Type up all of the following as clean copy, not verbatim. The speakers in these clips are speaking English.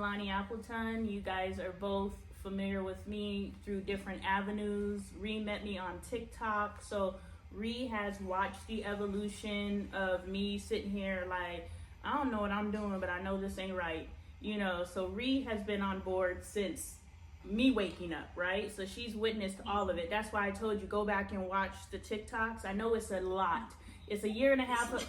LoneeAppleton. You guys are both familiar with me through different avenues. Ree met me on TikTok. So Ree has watched the evolution of me sitting here like, I don't know what I'm doing, but I know this ain't right. You know, so Ree has been on board since me waking up, right? So she's witnessed all of it. That's why I told you, go back and watch the TikToks. I know it's a lot. It's a year and a half of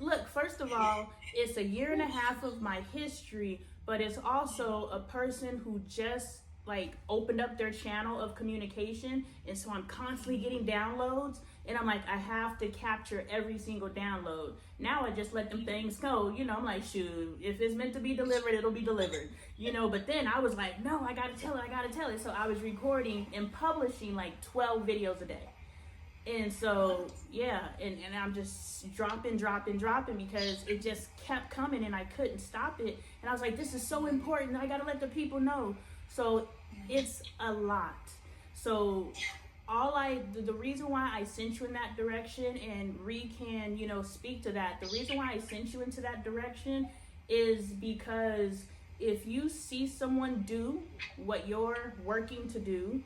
look, first of all, it's a year and a half of my history, but it's also a person who just like opened up their channel of communication, and so I'm constantly getting downloads, and I'm like, I have to capture every single download. Now I just let them things go, you know. I'm like, shoot, if it's meant to be delivered, it'll be delivered, you know. But then I was like, no, I gotta tell it. So I was recording and publishing like 12 videos a day. And so, yeah, and I'm just dropping because it just kept coming and I couldn't stop it. And I was like, this is so important. I got to let the people know. So it's a lot. So the reason why I sent you in that direction, and Ree can, you know, speak to that. The reason why I sent you into that direction is because if you see someone do what you're working to do,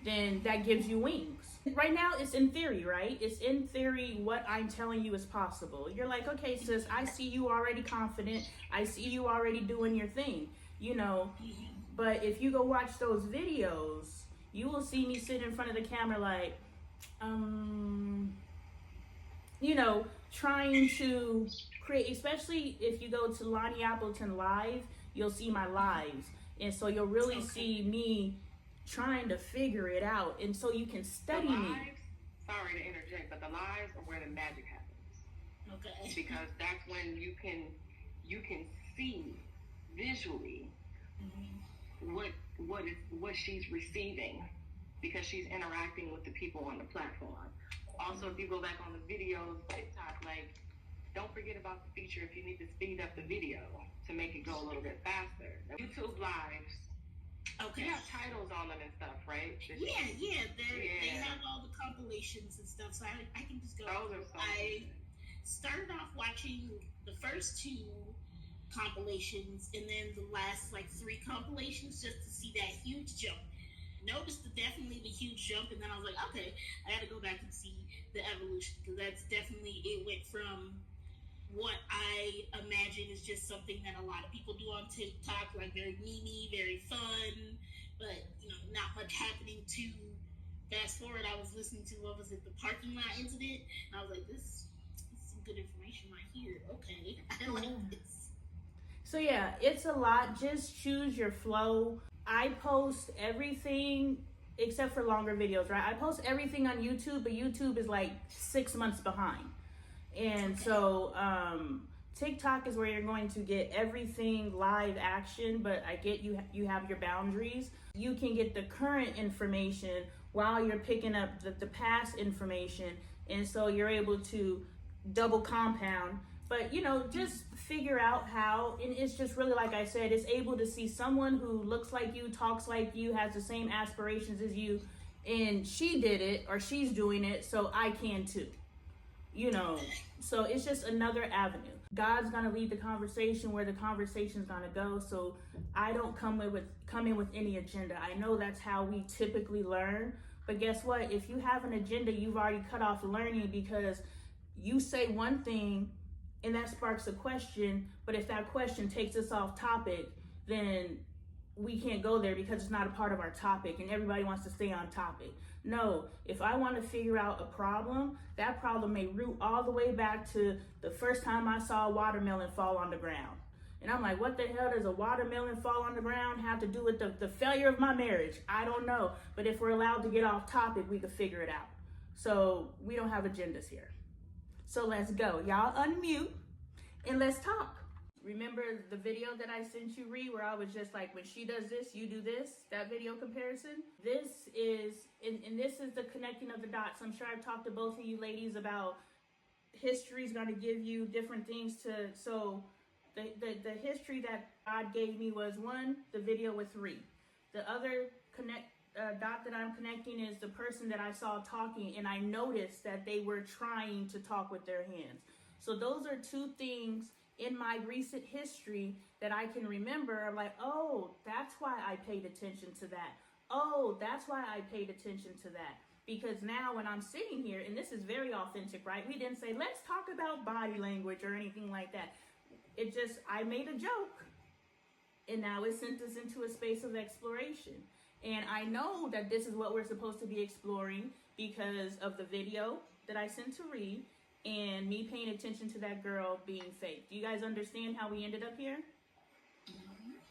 then that gives you wings. Right now, it's in theory, right? It's in theory what I'm telling you is possible. You're like, okay, sis, I see you already confident. I see you already doing your thing, you know. But if you go watch those videos, you will see me sit in front of the camera like, you know, trying to create, especially if you go to LoneeAppleton Live, you'll see my lives. And so you'll really see me trying to figure it out, and so you can study me. Sorry to interject, but the lives are where the magic happens. Okay. Because that's when you can see visually what she's receiving, because she's interacting with the people on the platform. Also, if you go back on the videos, TikTok, like, don't forget about the feature if you need to speed up the video to make it go a little bit faster. YouTube lives. Okay. You have titles on them and stuff, right? They have all the compilations and stuff, so I can just go. Those are so I started off watching the first 2 compilations and then the last like 3 compilations just to see that huge jump. Noticed definitely the huge jump, and then I was like, okay, I got to go back and see the evolution, because that's definitely, it went from what I imagine is just something that a lot of people do on TikTok, like very memey, very fun, but, you know, not much happening. To fast forward, I was listening to, what was it, the parking lot incident, and I was like, this is some good information right here. Okay, I like this. So yeah, it's a lot. Just choose your flow. I post everything except for longer videos, right? I post everything on YouTube, but YouTube is like 6 months behind. And so TikTok is where you're going to get everything live action, but I get you have your boundaries. You can get the current information while you're picking up the past information, and so you're able to double compound. But, you know, just figure out how, and it's just really, like I said, it's able to see someone who looks like you, talks like you, has the same aspirations as you, and she did it, or she's doing it, so I can too. You know, so it's just another avenue. God's gonna lead the conversation where the conversation's gonna go. So I don't come in with any agenda. I know that's how we typically learn, but guess what? If you have an agenda, you've already cut off learning, because you say one thing and that sparks a question. But if that question takes us off topic, then we can't go there because it's not a part of our topic, and everybody wants to stay on topic. No, if I want to figure out a problem, that problem may root all the way back to the first time I saw a watermelon fall on the ground. And I'm like, what the hell does a watermelon fall on the ground have to do with the failure of my marriage? I don't know. But if we're allowed to get off topic, we can figure it out. So we don't have agendas here. So let's go. Y'all unmute and let's talk. Remember the video that I sent you, Ree, where I was just like, when she does this, you do this, that video comparison? This is, and this is the connecting of the dots. I'm sure I've talked to both of you ladies about history's going to give you different things to, so the history that God gave me was, one, the video with Ree. The other dot that I'm connecting is the person that I saw talking, and I noticed that they were trying to talk with their hands. So those are 2 things in my recent history that I can remember. I'm like, oh, that's why I paid attention to that. Oh, that's why I paid attention to that. Because now when I'm sitting here, and this is very authentic, right? We didn't say, let's talk about body language or anything like that. It just, I made a joke. And now it sent us into a space of exploration. And I know that this is what we're supposed to be exploring because of the video that I sent to Ree and me paying attention to that girl being fake. Do you guys understand how we ended up here?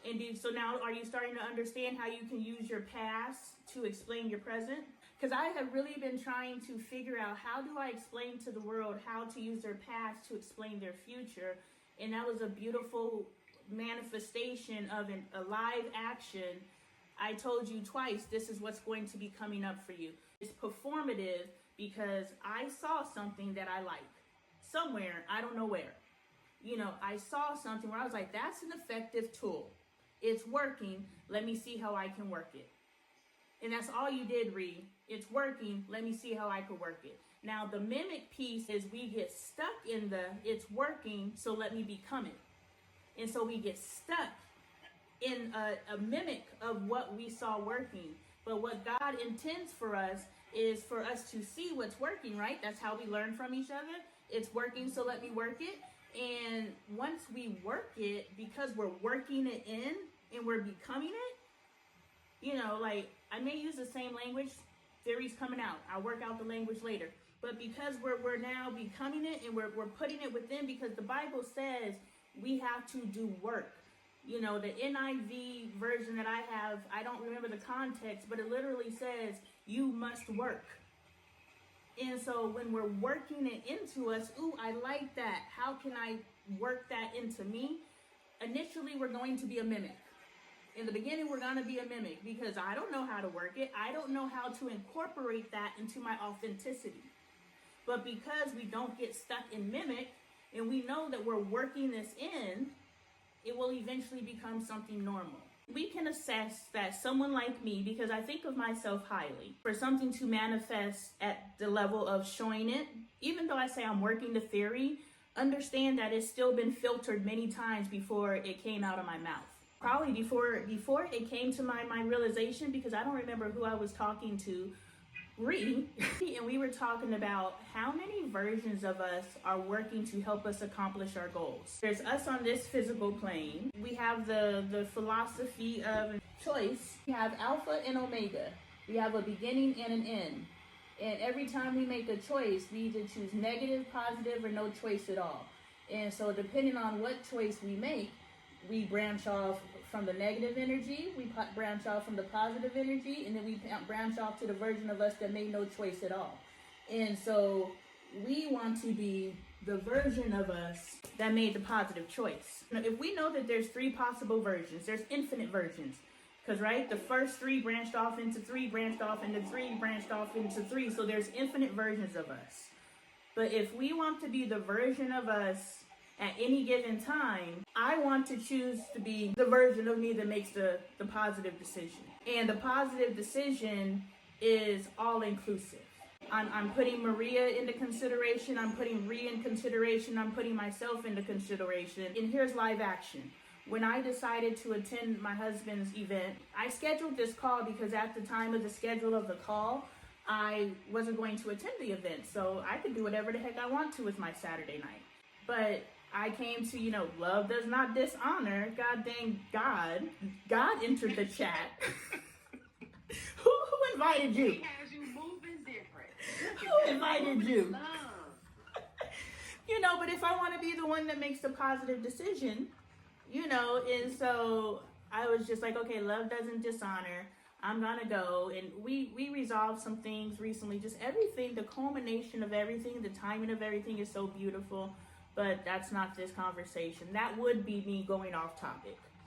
And so now are you starting to understand how you can use your past to explain your present? Because I have really been trying to figure out, how do I explain to the world how to use their past to explain their future? And that was a beautiful manifestation of a live action. I told you twice, this is what's going to be coming up for you. It's performative because I saw something that I like somewhere, I don't know where. You know, I saw something where I was like, that's an effective tool. It's working. Let me see how I can work it. And that's all you did, Ree. It's working. Let me see how I could work it. Now, the mimic piece is we get stuck in the it's working, so let me become it. And so we get stuck in a mimic of what we saw working. But what God intends for us is for us to see what's working, right? That's how we learn from each other. It's working, so let me work it. And once we work it, because we're working it in and we're becoming it, you know, like I may use the same language, theory's coming out. I'll work out the language later. But because we're now becoming it and we're putting it within, because the Bible says we have to do work. You know, the NIV version that I have, I don't remember the context, but it literally says you must work. And so when we're working it into us, ooh, I like that. How can I work that into me? Initially, we're going to be a mimic. In the beginning, we're going to be a mimic because I don't know how to work it. I don't know how to incorporate that into my authenticity. But because we don't get stuck in mimic and we know that we're working this in, it will eventually become something normal. We can assess that someone like me, because I think of myself highly, for something to manifest at the level of showing it, even though I say I'm working the theory, understand that it's still been filtered many times before it came out of my mouth. Probably before it came to my realization, because I don't remember who I was talking to, Ree, and we were talking about how many versions of us are working to help us accomplish our goals. There's us on this physical plane. We have the philosophy of choice. We have alpha and omega. We have a beginning and an end. And every time we make a choice, we either choose negative, positive, or no choice at all. And so depending on what choice we make, we branch off from the negative energy, we branch off from the positive energy, and then we branch off to the version of us that made no choice at all. And so we want to be the version of us that made the positive choice. Now, if we know that there's 3 possible versions, there's infinite versions. Because, right, the first 3 branched off into 3, branched off into 3, branched off into 3. So there's infinite versions of us. But if we want to be the version of us at any given time, I want to choose to be the version of me that makes the positive decision. And the positive decision is all inclusive. I'm putting Maria into consideration, I'm putting Ree in consideration, I'm putting myself into consideration. And here's live action. When I decided to attend my husband's event, I scheduled this call because at the time of the schedule of the call, I wasn't going to attend the event. So I could do whatever the heck I want to with my Saturday night. But I came to, love does not dishonor. God dang God. God entered the chat. Who invited you? He has you moving different. Who invited you? But if I want to be the one that makes the positive decision, and so I was just like, okay, love doesn't dishonor. I'm gonna go. And we resolved some things recently. Just everything, the culmination of everything, the timing of everything is so beautiful. But that's not this conversation. That would be me going off topic.